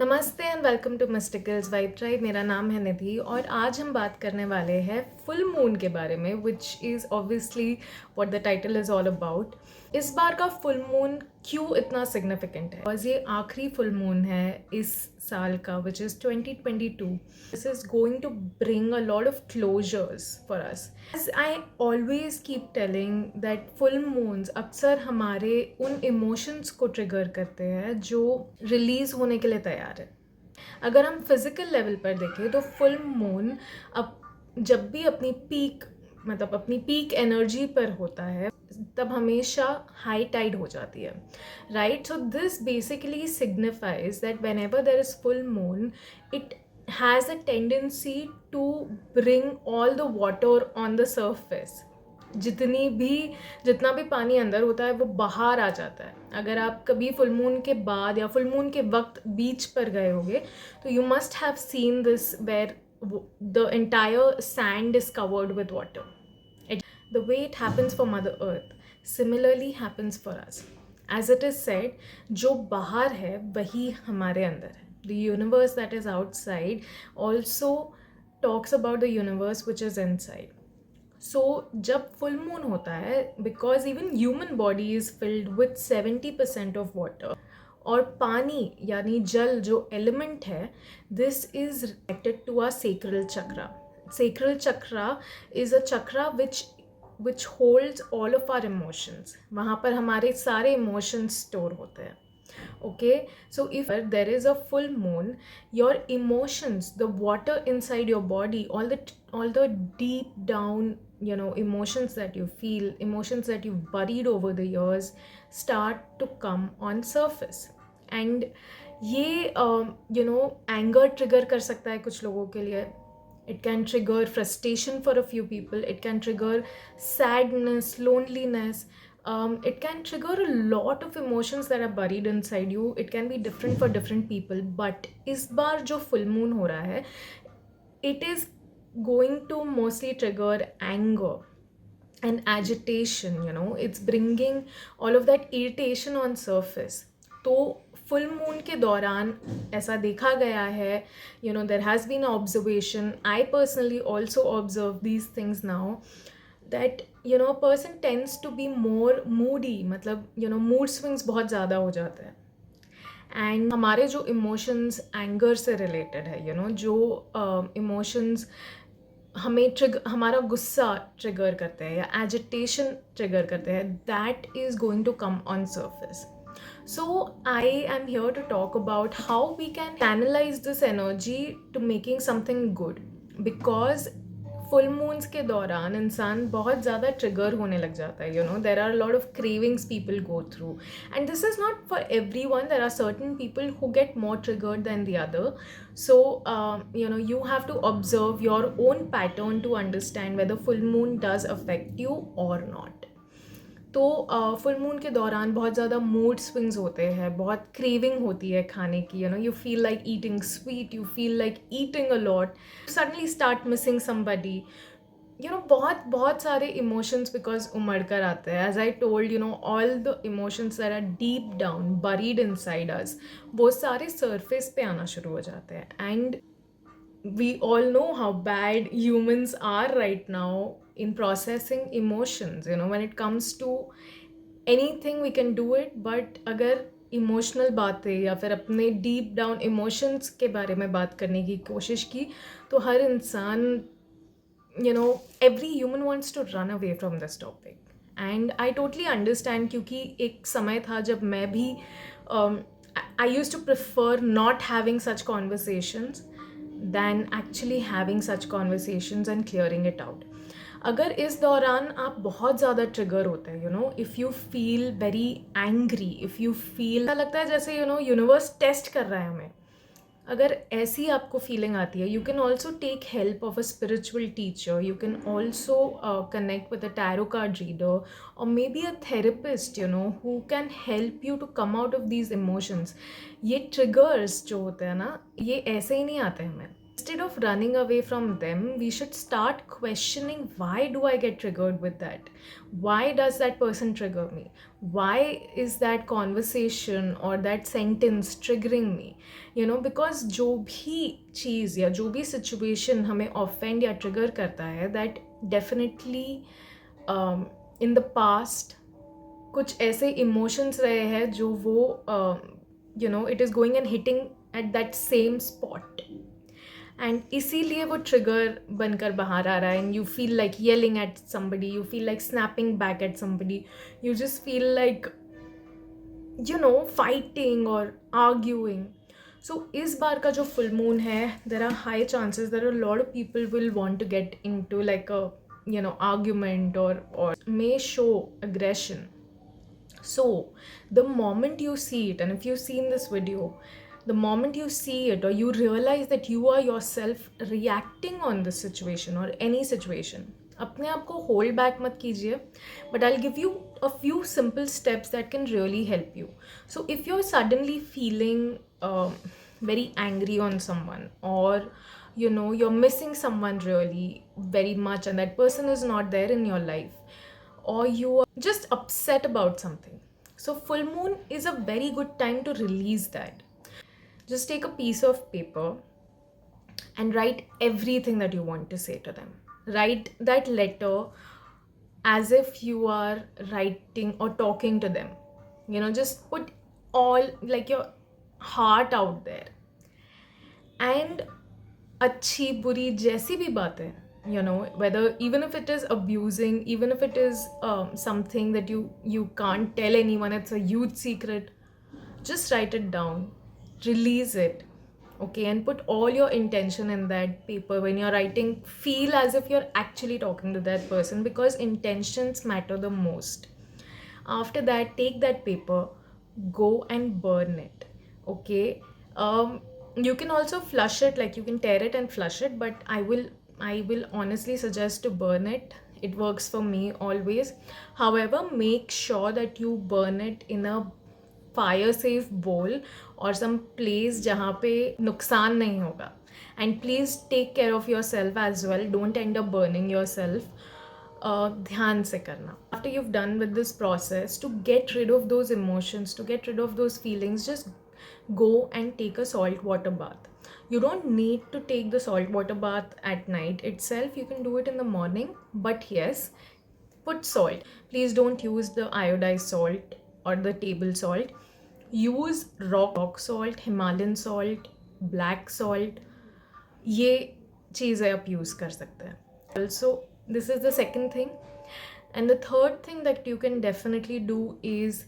नमस्ते and welcome to mysticals vibe tribe. मेरा नाम है निधि और आज हम बात करने वाले हैं फुल मून के बारे में, which is obviously what the title is all about. इस बार का फुल मून क्यों इतना सिग्निफिकेंट है? और ये आखिरी फुल मून है इस साल का, which is 2022। This is going to bring a lot of closures for us. As I always keep telling that full moons अक्सर हमारे उन इमोशंस को ट्रिगर करते हैं जो रिलीज होने के लिए तैयार है। अगर हम फिजिकल लेवल पर देखें तो फुल मून अब जब भी अपनी पीक एनर्जी पर होता है तब हमेशा हाई टाइड हो जाती है, right? So this basically signifies that when ever there is full moon it has a tendency to bring all the water on the surface. जितना भी पानी अंदर होता है वो बाहर आ जाता है। अगर आप कभी फुल मून के बाद या फुल मून के वक्त बीच पर गए होंगे तो you must have seen this where the entire sand is covered with water. The way it happens for Mother Earth similarly happens for us. As it is said, जो बाहर है वही हमारे अंदर है। The universe that is outside also talks about the universe which is inside. So जब full moon होता है, because even human body is filled with 70% of water, और पानी यानी जल जो element है, this is connected to our sacral chakra. Sacral chakra is a chakra which holds all of our emotions. वहाँ पर हमारे सारे emotions store होते हैं. Okay, so if there is a full moon, your emotions, the water inside your body, all the deep down emotions that you feel, emotions that you've buried over the years start to come on surface. And ये anger trigger कर सकता है कुछ लोगों के लिए. It can trigger frustration for a few people. It can trigger sadness, loneliness. It can trigger a lot of emotions that are buried inside you. It can be different for different people. But इस बार जो full moon हो रहा है, it is going to mostly trigger anger and agitation. It's bringing all of that irritation on surface. तो full moon के दौरान ऐसा देखा गया है, there has been observation, I personally also observe these things now, that person tends to be more moody, मतलब mood swings बहुत ज़्यादा हो जाते हैं। एंड हमारे जो इमोशंस एंगर से रिलेटेड है, जो इमोशंस हमारा गुस्सा ट्रिगर करते हैं या एजिटेशन ट्रिगर करते हैं, that is going to come on surface. So I am here to talk about how we can channelize this energy to making something good, because full moons के दौरान इंसान बहुत ज़्यादा ट्रिगर होने लग जाता है. There are a lot of cravings people go through, and this is not for everyone. There are certain people who get more triggered than the other. So you have to observe your own pattern to understand whether full moon does affect you or not. तो full moon के दौरान बहुत ज़्यादा mood swings होते हैं, बहुत craving होती है खाने की. You feel like eating sweet, you feel like eating a lot, suddenly start missing somebody. बहुत सारे इमोशंस बिकॉज उमड़ कर आते हैं. As I told, all the emotions that are deep down buried inside us, वो सारे सरफेस पे आना शुरू हो जाते हैं. And we all know how bad humans are right now in processing emotions. When it comes to anything we can do it, but अगर emotional बातें या फिर अपने डीप डाउन इमोशंस के बारे में बात करने की कोशिश की तो हर इंसान, every human wants to run away from this topic. And I totally understand, क्योंकि एक समय था जब मैं भी I used to prefer not having such conversations than actually having such conversations and clearing it out. अगर इस दौरान आप बहुत ज़्यादा ट्रिगर होते हैं, if you feel very angry, if you feel, ऐसा लगता है जैसे यूनिवर्स टेस्ट कर रहा है हमें. अगर ऐसी आपको फीलिंग आती है, you can also take help of a spiritual teacher. You can also connect with a tarot card reader और may be a therapist, who can help you to come out of these emotions. ये triggers जो होते हैं ना, ये ऐसे ही नहीं आते हमें. Instead of running away from them, we should start questioning, why do I get triggered with that? Why does that person trigger me? Why is that conversation or that sentence triggering me? Because जो भी चीज़ या जो भी situation हमें offend या trigger करता है, that definitely in the past कुछ ऐसे emotions रहे हैं जो वो it is going and hitting at that same spot. And इसीलिए वो ट्रिगर बनकर बाहर आ रहा है, and you feel like yelling at somebody, you feel like snapping back at somebody, you just feel like fighting और आर्ग्यूइंग. सो इस बार का जो फुल मून है, there are high chances that a lot of people will want to get into like a argument और may show aggression. So the moment you see it, and if you've seen this video, the moment you see it or you realize that you are yourself reacting on this situation or any situation, अपने आप को hold back मत कीजिए, but I'll give you a few simple steps that can really help you. So if you're suddenly feeling very angry on someone, or you're missing someone really very much and that person is not there in your life, or you are just upset about something, so full moon is a very good time to release that. Just take a piece of paper and write everything that you want to say to them. Write that letter as if you are writing or talking to them. Just put all like your heart out there. And अच्छी बुरी जैसी भी बात है, whether even if it is abusing, even if it is something that you can't tell anyone, it's a huge secret, just write it down, release it, okay, and put all your intention in that paper. When you're writing, feel as if you're actually talking to that person, because intentions matter the most. After that, take that paper, go and burn it, okay. You can also flush it, like you can tear it and flush it, but I will honestly suggest to burn it. It works for me always. However, make sure that you burn it in a fire safe bowl और some place जहाँ पे नुकसान नहीं होगा. And please take care of yourself as well, don't end up burning yourself. ध्यान से करना. After you've done with this process, to get rid of those emotions, to get rid of those feelings, just go and take a salt water bath. You don't need to take the salt water bath at night itself. You can do it in the morning, but yes, put salt. Please don't use the iodized salt or the table salt. Use rock salt, Himalayan salt, black salt. ये चीज़ें आप use कर सकते हैं. Also, this is the second thing. And the third thing that you can definitely do is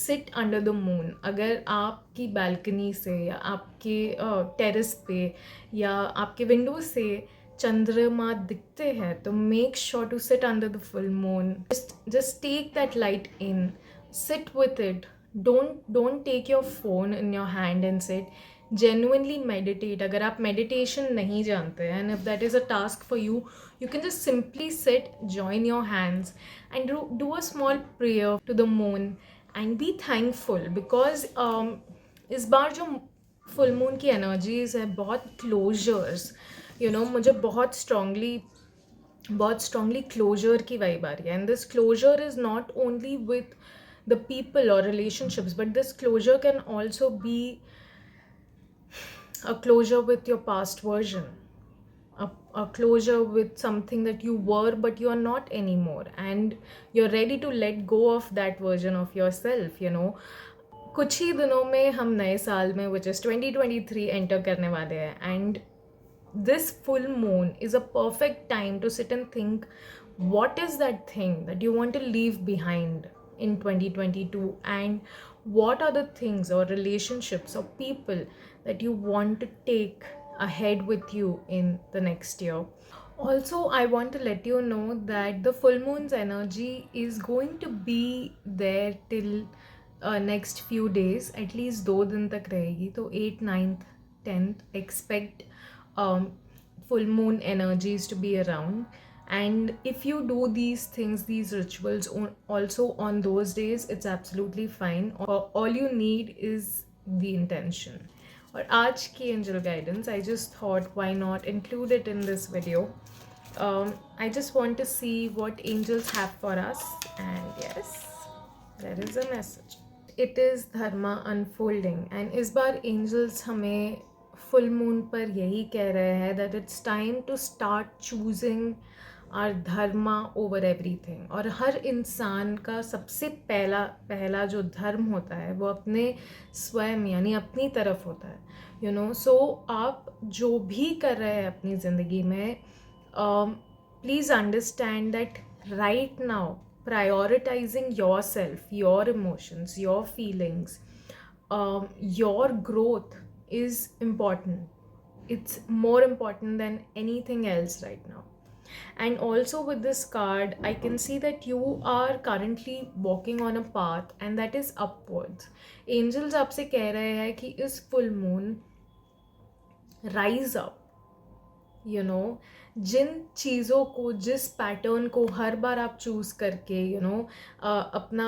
sit under the moon. अगर आपकी balcony से या आपके terrace पे या आपके window से चंद्रमा दिखते हैं, तो make sure to sit under the full moon. Just take that light in. Sit with it. Don't take your phone in your hand and sit. Genuinely meditate. अगर आप meditation नहीं जानते हैं, and if that is a task for you, you can just simply sit, join your hands, and do a small prayer to the moon and be thankful, because इस बार जो full moon की energies है, बहुत closures, मुझे बहुत strongly closure की vibe आ रही है. And this closure is not only with the people or relationships, but this closure can also be a closure with your past version, a closure with something that you were but you are not anymore, and you're ready to let go of that version of yourself. कुछ ही दिनों में हम नए साल में, which is 2023, enter करने वाले हैं, and this full moon is a perfect time to sit and think, what is that thing that you want to leave behind in 2022, and what are the things or relationships or people that you want to take ahead with you in the next year. Also, I want to let you know that the full moon's energy is going to be there till next few days, at least 2 दिन तक रहेगी. तो 8th, 9th, 10th, expect full moon energies to be around. And if you do these things, these rituals also on those days, it's absolutely fine. All you need is the intention. और आज की angel guidance, I just thought why not include it in this video. I just want to see what angels have for us, and yes, there is a message. It is dharma unfolding, and इस बार angels हमें full moon पर यही कह रहे हैं that it's time to start choosing our dharma over everything. और हर इंसान का सबसे पहला जो धर्म होता है वो अपने स्वयं यानी अपनी तरफ होता है, you know. So आप जो भी कर रहे हैं अपनी ज़िंदगी में, please understand that right now prioritizing yourself, your emotions, your feelings, your growth is important. It's more important than anything else right now. And also with this card, I can see that you are currently walking on a path and that is upwards. Angels आपसे कह रहे हैं कि इस full moon, rise up, you know. जिन चीज़ों को, जिस pattern को हर बार आप चूज़ करके, you know, अपना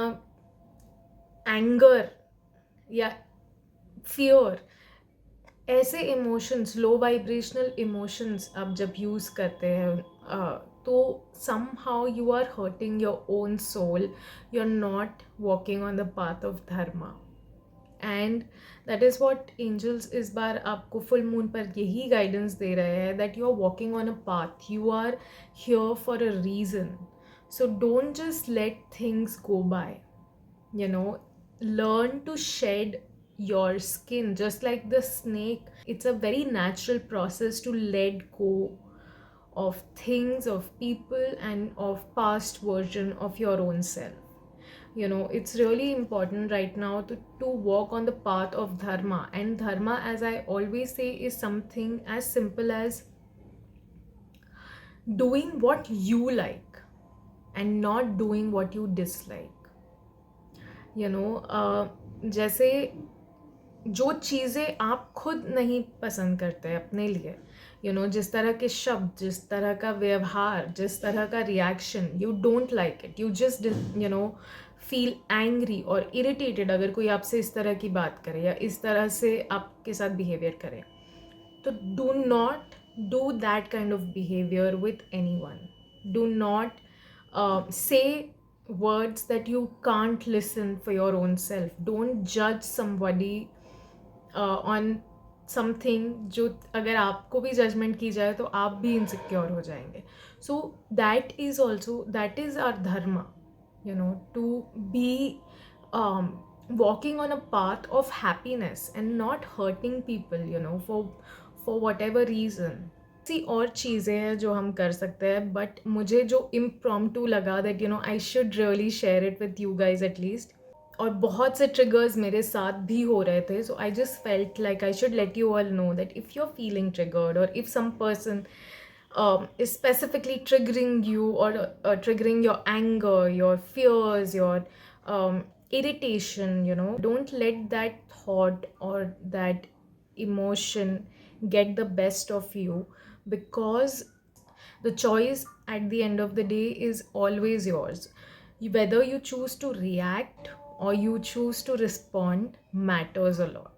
एंगर या फियर, ऐसे इमोशंस, लो वाइब्रेशनल इमोशंस आप जब यूज़ करते हैं, तो somehow you are hurting your own soul. You're not walking on the path of dharma. And that is what angels इस बार आपको full moon पर यही guidance दे रहे हैं, that you are walking on a path. You are here for a reason. So don't just let things go by. You know, learn to shed your skin just like the snake. It's a very natural process to let go of things, of people, and of past version of your own self. You know, it's really important right now to walk on the path of dharma. And dharma, as I always say, is something as simple as doing what you like and not doing what you dislike. You know, जैसे जो चीज़ें आप खुद नहीं पसंद करते अपने लिए, you know, जिस तरह के शब्द, जिस तरह का व्यवहार, जिस तरह का reaction, you don't like it. You just, you know, feel angry और irritated अगर कोई आपसे इस तरह की बात करे या इस तरह से आपके साथ बिहेवियर करे. तो do not do that kind of behavior with anyone. Do not say words that you can't listen for your own self. Don't judge somebody on something जो अगर आपको भी जजमेंट की जाए तो आप भी इनसिक्योर हो जाएंगे. So that is also, that is our dharma, you know, to be walking on a path of happiness and not hurting people, you know, for whatever reason. सी और चीज़ें हैं जो हम कर सकते हैं, बट मुझे जो इम्प्रॉम्प्टू लगा that, you know, I should really share it with you guys at least. और बहुत से ट्रिगर्स मेरे साथ भी हो रहे थे, so I just felt like I should let you all know that if you are feeling triggered और if some person is specifically triggering you or triggering your anger, your fears, your irritation, you know, don't let that thought or that emotion get the best of you, because the choice at the end of the day is always yours. Whether you choose to react or you choose to respond matters a lot.